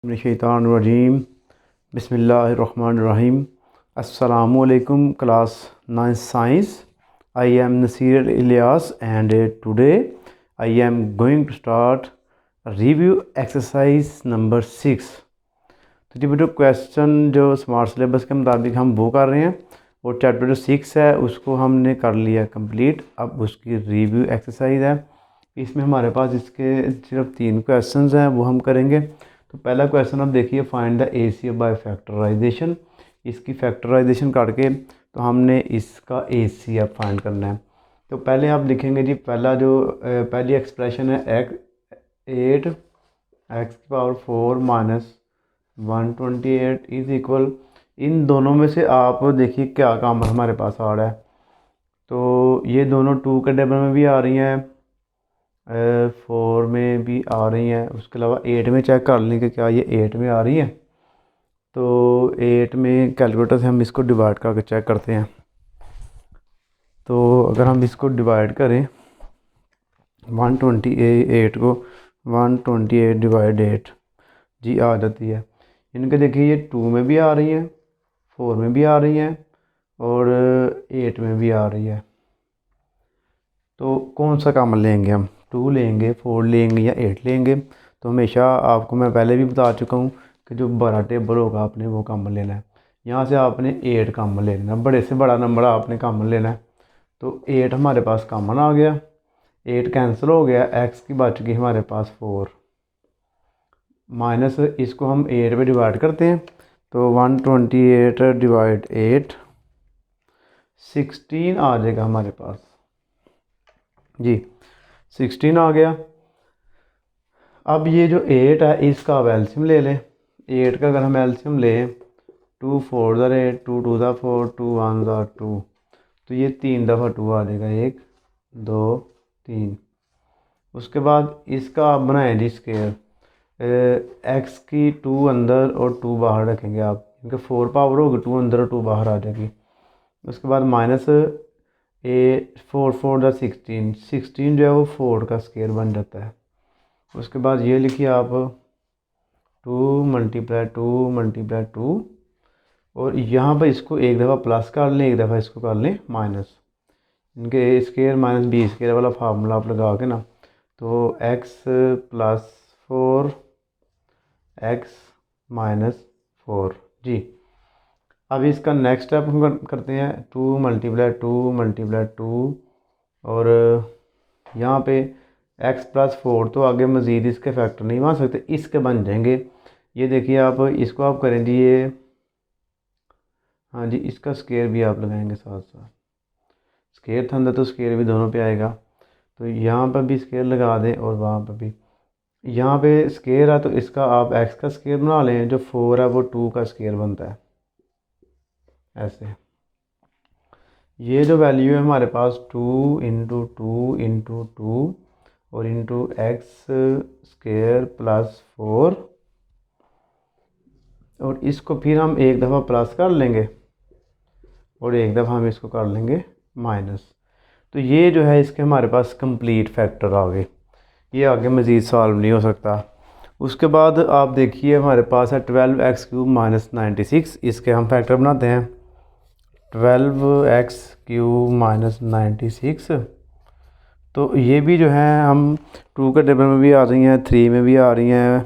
शैतानिर्रजीम बिस्मिल्लाहिर्रहमानिर्रहीम। अस्सलामुअलैकुम class 9 science. I am Nasir Ilyas and today I am going to start review exercise number 6। तो जी बेटो question जो smart syllabus के मुताबिक हम वो कर रहे हैं और चैप्टर जो 6 है उसको हमने कर लिया कंप्लीट। अब उसकी रिव्यू एक्सरसाइज है। इसमें हमारे पास इसके सिर्फ 3 क्वेश्चंस हैं, वो हम करेंगे। तो पहला क्वेश्चन आप देखिए, find the ACF by factorisation. इसकी फैक्टराइजेशन करके तो हमने इसका ACF फाइंड करना है। तो पहले आप लिखेंगे जी, पहली एक्सप्रेशन है 8 x की पावर 4 माइनस 128 इज इक्वल। इन दोनों में से आप देखिए क्या काम हमारे पास आ रहा है। तो ये दोनों 2 के टेबल में भी आ रही हैं, 4 में भी आ रही हैं, उसके अलावा 8 में चेक कर लें कि क्या ये 8 में आ रही है। तो 8 में कैलकुलेटर से हम इसको डिवाइड करके चेक करते हैं। तो अगर हम इसको डिवाइड करें 128 को 128 डिवाइड 8 जी आ जाती है। इनके देखिए ये 2 में भी आ रही हैं, 4 में भी आ रही हैं और 8 में भी आ रही है। तो कौन सा कॉमन लेंगे हम, 2 लेंगे, 4 लेंगे या 8 लेंगे? तो हमेशा आपको मैं पहले भी बता चुका हूँ कि जो बड़ा टेबल होगा आपने वो कॉमन लेना है। यहाँ से आपने 8 कॉमन ले लेना, बड़े से बड़ा नंबर आपने कॉमन लेना है। तो 8 हमारे पास कॉमन आ गया, 8 कैंसिल हो गया, x की बच गई हमारे पास 4 माइनस इसको हम 8 पे डिवाइड करते हैं। तो 128 डिवाइड 8 16 आ जाएगा हमारे पास जी, 16 आ गया। अब ये जो 8 है इसका आप एल्शियम ले लें। 8 का अगर हम एल्शियम लें, 2 4 ज़ा 8, 2 2 ज़ा 4, 2 1 ज़ा 2, तो ये 3 दफ़ा 2 आ जाएगा, 1 2 3। उसके बाद इसका आप बनाएं जी स्केयर, x की 2 अंदर और 2 बाहर रखेंगे आप, क्योंकि 4 पावर होगी, 2 अंदर और 2 बाहर आ जाएगी। उसके बाद माइनस 4 4 ज़ा 16, 16 जो है वो 4 का स्केयर बन जाता है। उसके बाद ये लिखिए आप 2 मल्टीप्लाई 2 मल्टीप्लाई 2, और यहाँ पर इसको एक दफ़ा प्लस कर लें, एक दफ़ा इसको कर लें माइनस। इनके ए स्केयर माइनस बी स्केयर वाला फार्मूला आप लगा के ना, तो x प्लस 4 x माइनस 4 जी। अब इसका नेक्स्ट स्टेप हम करते हैं, 2 मल्टीप्लाई 2 मल्टीप्लाई 2, और यहाँ पे x प्लस 4, तो आगे मज़ीद इसके फैक्टर नहीं बन सकते, इसके बन जाएंगे। ये देखिए आप इसको आप करें जी, ये हाँ जी, इसका स्केयर भी आप लगाएंगे साथ साथ, स्केयर था अंदर तो स्केयर भी दोनों पे आएगा। तो यहाँ पर भी स्केयर लगा दें और वहाँ पर भी। यहाँ पे स्केयर है तो इसका आप x का स्केयर बना लें, जो 4 है वो 2 का स्केयर बनता है ऐसे। ये जो वैल्यू है हमारे पास 2 इंटू 2 इंटू 2 और इंटू एक्स स्केयर प्लस 4, और इसको फिर हम एक दफ़ा प्लस कर लेंगे और एक दफ़ा हम इसको कर लेंगे माइनस। तो ये जो है इसके हमारे पास कंप्लीट फैक्टर आ गए, ये आगे मज़ीद सॉल्व नहीं हो सकता। उसके बाद आप देखिए हमारे पास है 12x क्यूब माइनस 96, इसके हम फैक्टर बनाते हैं। 12x क्यूब माइनस 96, तो ये भी जो है हम 2 के टेबल में भी आ रही हैं, 3 में भी आ रही हैं,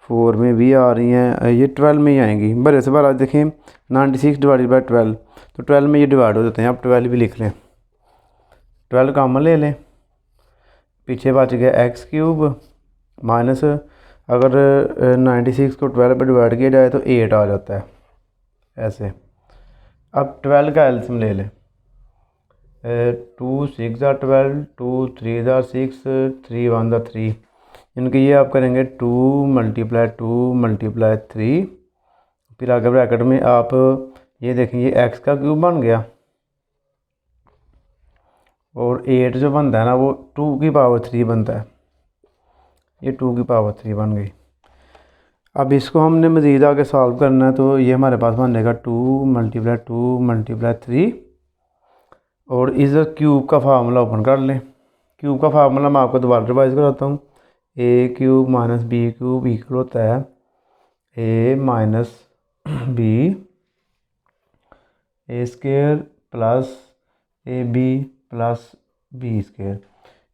4 में भी आ रही हैं, ये 12 में ही आएंगी। बड़े से बार देखें 96 डिवाइडेड बाई 12, तो 12 में ये डिवाइड हो जाते हैं। आप 12 भी लिख लें, 12 कॉमन ले लें, पीछे बच गया एक्स क्यूब माइनस, अगर 96 को 12 पर डिवाइड किया जाए तो 8 आ जाता है ऐसे। अब 12 का एल्शियम ले लें, 2 6 ज़ा 12, 2 3 ज़ा 6, 3 1 ज़ा 3। इनके ये आप करेंगे 2 मल्टीप्लाई 2 मल्टीप्लाई 3, फिर आगे ब्रैकेट में आप ये देखेंगे एक्स का क्यूब बन गया, और 8 जो बनता है ना वो 2 की पावर 3 बनता है, ये 2 की पावर 3 बन गई। अब इसको हमने मज़ीद आगे सॉल्व करना है, तो ये हमारे पास बन जाएगा 2 मल्टीप्लाई 2 मल्टीप्लाई 3, और इस क्यूब का फार्मूला ओपन कर लें। क्यूब का फार्मूला मैं आपको दोबारा रिवाइज कराता हूँ, a cube minus B cube equal होता है A minus B A square plus A B plus B square.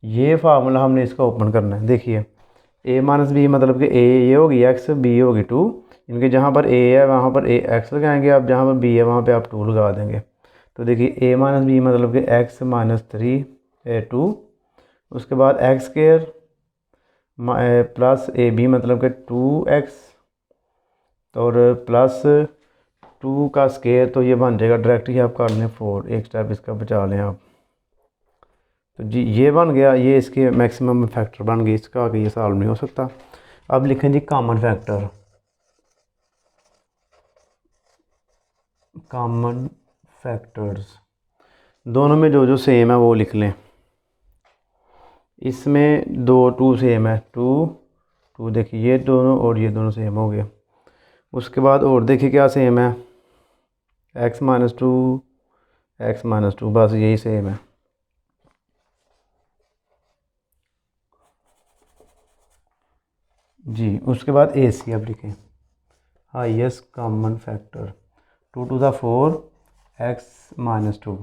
ये फार्मूला हमने इसका ओपन करना है। देखिए ए माइनस बी मतलब कि ए ये होगी एक्स, बी होगी 2, इनके जहाँ पर ए है वहाँ पर ए एक्स लगाएंगे, आप जहाँ पर बी है वहाँ पे आप 2 लगा देंगे। तो देखिए ए माइनस बी मतलब कि एक्स माइनस 3 2, उसके बाद x square plus A B मतलब कि 2x और प्लस 2 का स्केयर, तो ये बन जाएगा डायरेक्ट ही आप कर लें 4, एक स्टेप इसका बचा लें आप। तो जी ये बन गया, ये इसके मैक्सिमम फैक्टर बन गई, इसका आगे ये सॉल्व नहीं हो सकता। अब लिखें जी कॉमन फैक्टर। कॉमन फैक्टर्स दोनों में जो जो सेम है वो लिख लें। इसमें 2 2 सेम है, 2 2 देखिए ये दोनों और ये दोनों सेम हो गए। उसके बाद और देखिए क्या सेम है, x माइनस 2 एक्स माइनस 2, बस यही सेम है। जी उसके बाद ए सी अब लिखें, highest common factor 2 to the 4 x minus 2।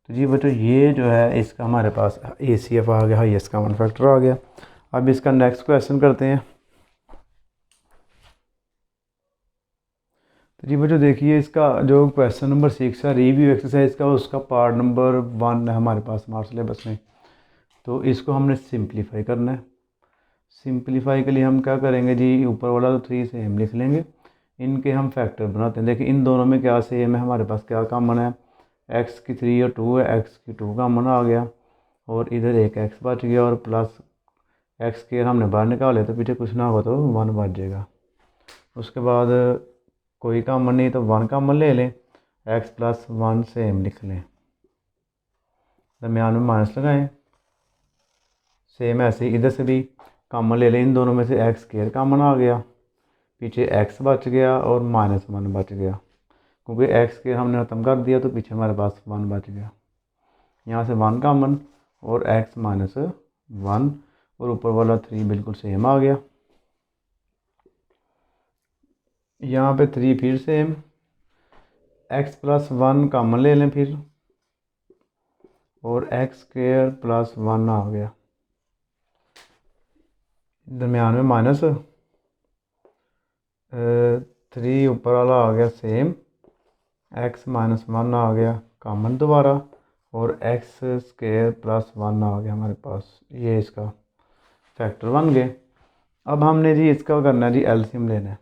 तो जी बच्चों ये जो है इसका हमारे पास ए सी एफ आ गया, हाईएस्ट कॉमन फैक्टर आ गया। अब इसका नेक्स्ट क्वेश्चन करते हैं। तो जी बच्चों देखिए इसका जो क्वेश्चन नंबर 6 है रिव्यू एक्सरसाइज का, उसका पार्ट नंबर 1 है हमारे पास हमारे सिलेबस में। तो इसको हमने सिंप्लीफाई करना है। सिंप्लीफाई के लिए हम क्या करेंगे जी, ऊपर वाला तो 3 सेम लिख लेंगे, इनके हम फैक्टर बनाते हैं। देखिए इन दोनों में क्या सेम है, हमारे पास क्या कॉमन है, एक्स की 3 और 2 है, एक्स की 2 कॉमन आ गया और इधर एक एक्स बच गया और प्लस एक्स के हमने बाहर निकाले तो पीछे कुछ ना होगा तो 1 बच जाएगा। उसके बाद कोई कॉमन नहीं तो 1 कॉमन ले लें, एक्स प्लस 1 सेम लिख लें, दरमियान में माइनस लगाएं। सेम ऐसे इधर से भी कॉमन ले लें, इन दोनों में से एक्स स्क्वायर कॉमन आ गया, पीछे एक्स बच गया और माइनस 1 बच गया, क्योंकि एक्स स्क्वायर हमने ख़त्म कर दिया तो पीछे हमारे पास 1 बच गया। यहाँ से 1 कॉमन और एक्स माइनस 1 और ऊपर वाला 3 बिल्कुल सेम आ गया। यहाँ पे 3 फिर सेम, एक्स प्लस 1 कॉमन ले लें फिर और एक्स स्क्वायर प्लस 1 आ गया, दरमियान में माइनस 3 ऊपर वाला आ गया सेम, एक्स माइनस 1 आ गया कॉमन दोबारा और एक्स स्क्वायर प्लस 1 आ गया हमारे पास। ये इसका फैक्टर बन गए। अब हमने जी इसका करना है जी एलसीएम लेना है।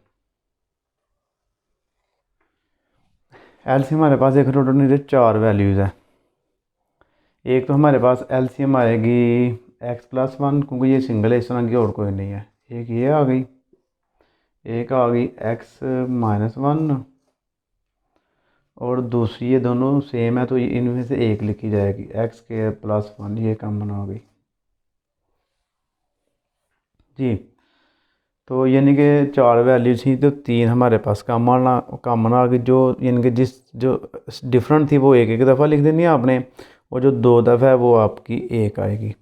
एलसीएम हमारे पास एक टोटल नहीं 4 वैल्यूज़ है। एक तो हमारे पास एलसीएम आएगी एक्स प्लस 1, क्योंकि ये सिंगल है, इस तरह की और कोई नहीं है। एक ये आ गई, एक आ गई एक्स माइनस 1 और दूसरी, ये दोनों सेम है तो ये इनमें से एक लिखी जाएगी, एक्स के प्लस 1, ये कॉमन आ गई जी। तो यानी कि 4 वैल्यूज थी तो 3 हमारे पास कॉमन आ गई, जो यानी कि जिस जो डिफरेंट थी वो एक एक दफ़ा लिख देनी है आपने, और जो 2 दफ़ा है वो आपकी एक आएगी।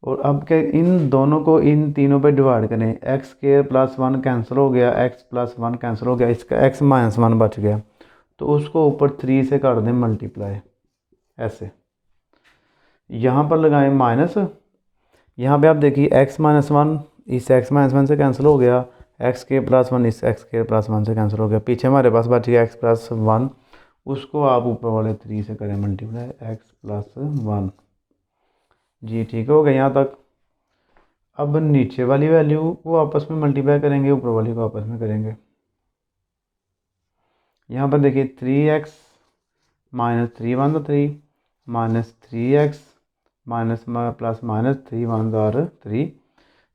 और अब क्या, इन दोनों को इन तीनों पे डिवाइड करें, एक्स के प्लस 1 कैंसिल हो गया, एक्स प्लस 1 कैंसिल हो गया, इसका एक्स माइनस 1 बच गया, तो उसको ऊपर 3 से कर दें मल्टीप्लाई ऐसे। यहाँ पर लगाएं माइनस, यहाँ पे आप देखिए एक्स माइनस 1 इस एक्स माइनस 1 से कैंसिल हो गया, एक्स के प्लस 1 इस एक्स के प्लस 1 से कैंसिल हो गया, पीछे हमारे पास बच गया एक्स प्लस 1, उसको आप ऊपर वाले 3 से करें मल्टीप्लाई, एक्स प्लस 1 जी। ठीक हो गया यहाँ तक। अब नीचे वाली वैल्यू को आपस में मल्टीप्लाई करेंगे, ऊपर वाली को आपस में करेंगे। यहाँ पर देखिए 3x minus 3 1 3 minus 3x minus plus minus 3 1 3।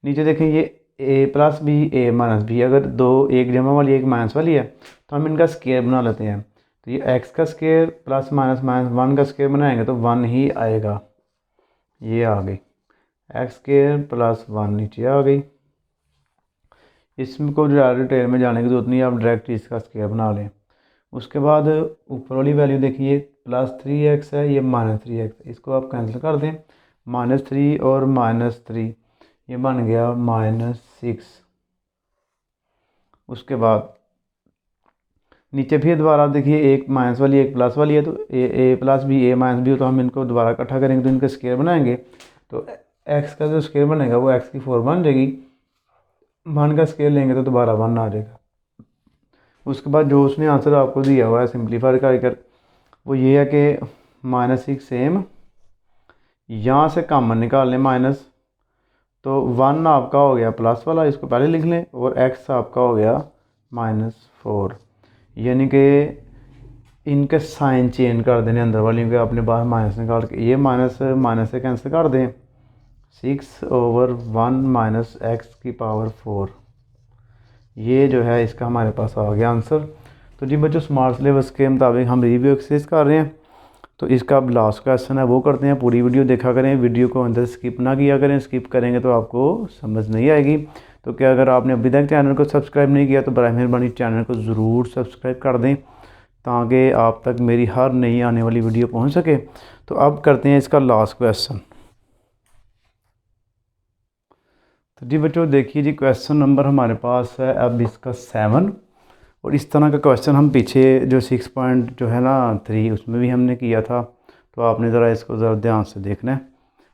नीचे देखें ये a plus B A minus B, अगर दो एक जमा वाली एक माइनस वाली है तो हम इनका स्केयर बना लेते हैं। तो ये x का स्केयर प्लस माइनस माइनस 1 का स्केयर बनाएंगे तो 1 ही आएगा, ये आ गई एक्स स्केयर प्लस 1 नीचे आ गई। इसमें को डिटेल में जाने की जरूरत नहीं है, आप डायरेक्ट इसका स्केयर बना लें। उसके बाद ऊपर वाली वैल्यू देखिए प्लस 3x है, ये माइनस 3x, इसको आप कैंसिल कर दें, माइनस 3 और माइनस 3 ये बन गया माइनस 6। उसके बाद नीचे फिर दोबारा देखिए एक माइनस वाली एक प्लस वाली है, तो ए plus B A minus B हो, तो हम इनको दोबारा इकट्ठा करेंगे तो इनका स्क्वायर बनाएंगे, तो एक्स का जो स्क्वायर बनेगा वो एक्स की 4 बन जाएगी। 1 का स्क्वायर लेंगे तो दोबारा 1 आ जाएगा। उसके बाद जो उसने आंसर आपको दिया हुआ है सिंप्लीफाई कर वो ये है कि -6 सेम, यहाँ से कॉमन निकाल लें माइनस, तो 1 आपका हो गया प्लस वाला, इसको पहले लिख लें, और x आपका हो गया -4। यानी कि इनके साइन चेंज कर देने अंदर वाली के, अपने बाहर माइनस निकाल के ये माइनस माइनस से कैंसिल कर दें, 6/1 - x की पावर 4, ये जो है इसका हमारे पास आ गया आंसर। तो जी बच्चों स्मार्ट सिलेबस के मुताबिक हम रिव्यू एक्सरसाइज कर रहे हैं, तो इसका अब लास्ट क्वेश्चन है वो करते हैं। पूरी वीडियो देखा करें, वीडियो को अंदर स्किप ना किया करें, स्किप करेंगे तो आपको समझ नहीं आएगी। तो क्या अगर आपने अभी तक चैनल को सब्सक्राइब नहीं किया तो बराए मेहरबानी चैनल को ज़रूर सब्सक्राइब कर दें, ताकि आप तक मेरी हर नई आने वाली वीडियो पहुंच सके। तो अब करते हैं इसका लास्ट क्वेश्चन। तो जी बच्चों देखिए जी, क्वेश्चन नंबर हमारे पास है अब इसका 7, और इस तरह का क्वेश्चन हम पीछे जो 6 पॉइंट जो है ना 3 उसमें भी हमने किया था, तो आपने ज़रा इसको ज़रा ध्यान से देखना है।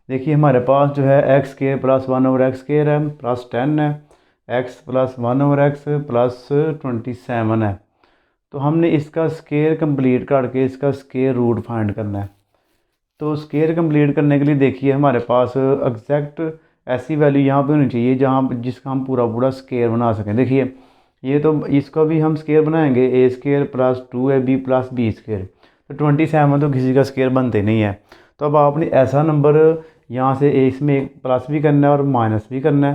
देखिए हमारे पास जो है x square plus 1/x square है प्लस 10 है, x प्लस 1/x प्लस 27 है। तो हमने इसका स्क्वायर कंप्लीट करके इसका स्क्वायर रूट फाइंड करना है। तो स्क्वायर कंप्लीट करने के लिए देखिए हमारे पास एग्जैक्ट ऐसी वैल्यू यहाँ पे होनी चाहिए जहाँ जिसका हम पूरा पूरा स्क्वायर बना सकें। देखिए ये तो इसका भी हम स्क्वायर बनाएंगे, A square plus 2ab plus B square, तो 27 तो किसी का स्क्वायर बनते नहीं है। तो अब आपने ऐसा नंबर यहाँ से इसमें एक प्लस भी करना है और माइनस भी करना है,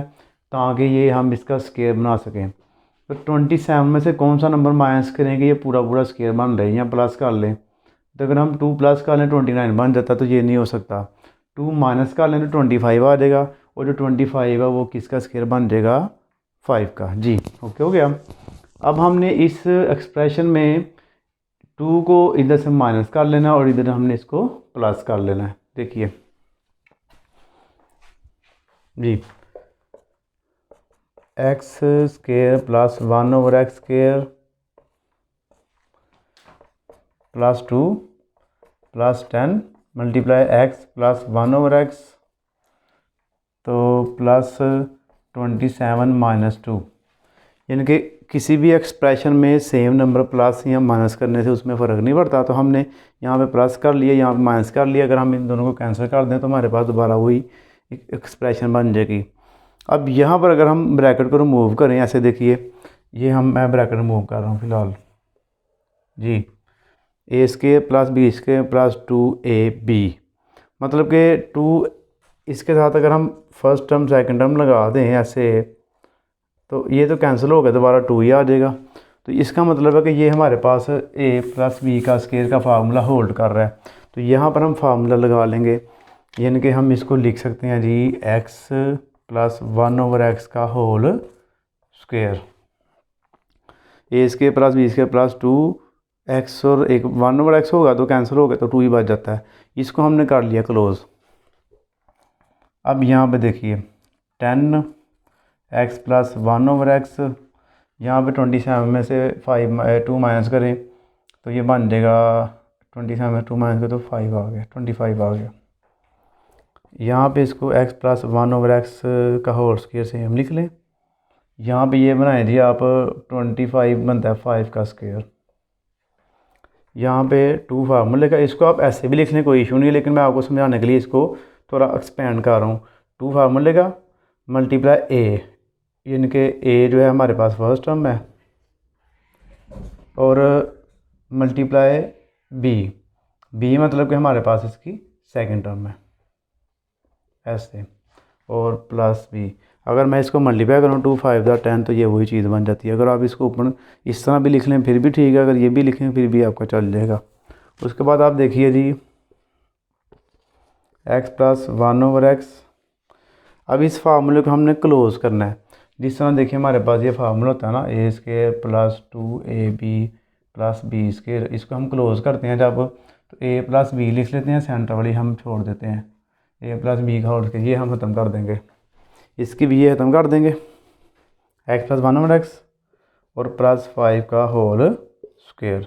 ताकि ये हम इसका स्क्वायर बना सकें। तो 27 में से कौन सा नंबर माइनस करेंगे, ये पूरा पूरा स्क्वायर बन रहे हैं, या प्लस कर लें। तो अगर हम 2 प्लस कर लें 29 बन जाता, तो ये नहीं हो सकता। 2 माइनस कर लें तो 25 आ जाएगा, और जो 25 है वो किसका स्क्वायर बन जाएगा, 5 का। जी ओके हो गया। अब हमने इस एक्सप्रेशन में 2 को इधर से माइनस कर लेना और इधर हमने इसको प्लस कर लेना है। देखिए जी, X square plus 1/x square plus 2 plus 10 multiply X plus 1/x, तो प्लस 27 माइनस 2। यानी कि किसी भी एक्सप्रेशन में सेम नंबर प्लस या माइनस करने से उसमें फ़र्क नहीं पड़ता। तो हमने यहाँ पे प्लस कर लिया, यहाँ पे माइनस कर लिया, अगर हम इन दोनों को कैंसिल कर दें तो हमारे पास दोबारा वही एक्सप्रेशन बन जाएगी। अब यहाँ पर अगर हम ब्रैकेट को रिमूव करें, ऐसे देखिए ये मैं ब्रैकेट रिमूव कर रहा हूँ फ़िलहाल जी, A square plus B square plus 2ab, मतलब कि 2 इसके साथ अगर हम फर्स्ट टर्म सेकंड टर्म लगा दें ऐसे, तो ये तो कैंसिल हो गया, दोबारा 2 ही आ जाएगा। तो इसका मतलब है कि ये हमारे पास a प्लस बी का स्क्वायर का फार्मूला होल्ड कर रहा है। तो यहाँ पर हम फार्मूला लगा लेंगे, यानी कि हम इसको लिख सकते हैं जी x प्लस 1/x का whole square, A square plus B square plus 2x, और एक 1/x होगा तो कैंसिल हो गया तो 2 ही बच जाता है। इसको हमने कर लिया क्लोज। अब यहाँ पे देखिए 10x प्लस 1/x, यहाँ पे 27 में से 2 माइनस करें तो ये बन जाएगा 27 में 2 माइनस करें तो 5 आ गया, 25 आ गया। यहाँ पे इसको x प्लस 1/x का होल स्क्वायर से हम लिख लें। यहाँ पे ये बनाए जी आप 25 बनता है 5 का स्क्वायर, यहाँ पे 2 फार्मूले का, इसको आप ऐसे भी लिख लें कोई इशू नहीं है, लेकिन मैं आपको समझाने के लिए इसको थोड़ा एक्सपेंड कर रहा हूँ। 2 फार्मूले का मल्टीप्लाई a, यानी कि a जो है हमारे पास फर्स्ट टर्म है, और मल्टीप्लाई b मतलब कि हमारे पास इसकी सेकंड टर्म है ऐसे, और प्लस b। अगर मैं इसको मल्टीप्लाई करूँ 2 5 10 तो ये वही चीज़ बन जाती है। अगर आप इसको ऊपर इस तरह भी लिख लें फिर भी ठीक है, अगर ये भी लिखें फिर भी आपका चल जाएगा। उसके बाद आप देखिए जी x प्लस 1/x, अब इस फार्मूले को हमने क्लोज करना है। जिस तरह देखिए हमारे पास ये फार्मूला होता है ना, A square plus 2ab plus B square, इसको हम क्लोज करते हैं जब, तो a प्लस बी लिख लेते हैं, सेंटर वाली हम छोड़ देते हैं, a प्लस बी का होल स्क्वायर ये हम ख़त्म कर देंगे, इसकी भी ये ख़त्म कर देंगे x प्लस 1/x, और +5 का होल स्क्वायर।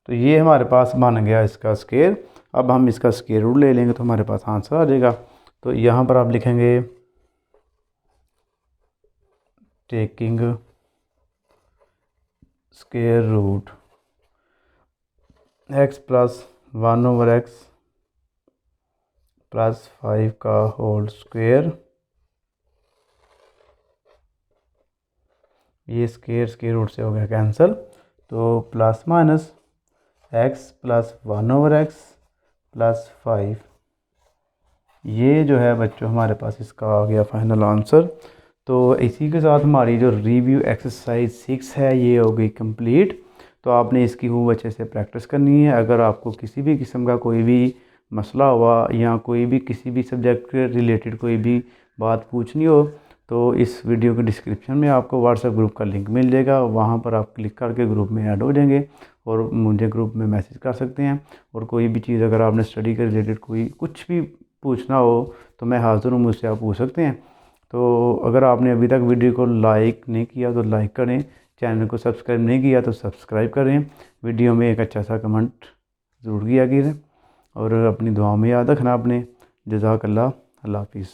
तो ये हमारे पास बन गया इसका स्क्वायर। अब हम इसका स्क्वायर रूट ले लेंगे तो हमारे पास आंसर आ जाएगा। तो यहाँ पर आप लिखेंगे taking square root x + 1/x +5 का होल स्क्वायर। ये स्क्वायर रूट से हो गया कैंसिल। तो ±x + 1/x +5, ये जो है बच्चों हमारे पास इसका आ गया फाइनल आंसर। तो इसी के साथ हमारी जो रिव्यू एक्सरसाइज 6 है ये हो गई कंप्लीट। तो आपने इसकी खूब अच्छे से प्रैक्टिस करनी है। अगर आपको किसी भी किस्म का कोई भी मसला हुआ या कोई भी किसी भी सब्जेक्ट के रिलेटेड कोई भी बात पूछनी हो तो इस वीडियो के डिस्क्रिप्शन में आपको व्हाट्सएप ग्रुप का लिंक मिल जाएगा। वहाँ पर आप क्लिक करके ग्रुप में ऐड हो जाएंगे और मुझे ग्रुप में मैसेज कर सकते हैं। और कोई भी चीज़ अगर आपने स्टडी के रिलेटेड कोई कुछ भी पूछना हो तो मैं हाज़िर हूँ, मुझसे आप पूछ सकते हैं। तो अगर आपने अभी तक वीडियो को लाइक नहीं किया तो लाइक करें, चैनल को सब्सक्राइब नहीं किया तो सब्सक्राइब करें, वीडियो में एक अच्छा सा कमेंट ज़रूर किया कीजिए और अपनी दुआ में याद रखना अपने। जज़ाकल्लाह, अल्लाह हाफिज़।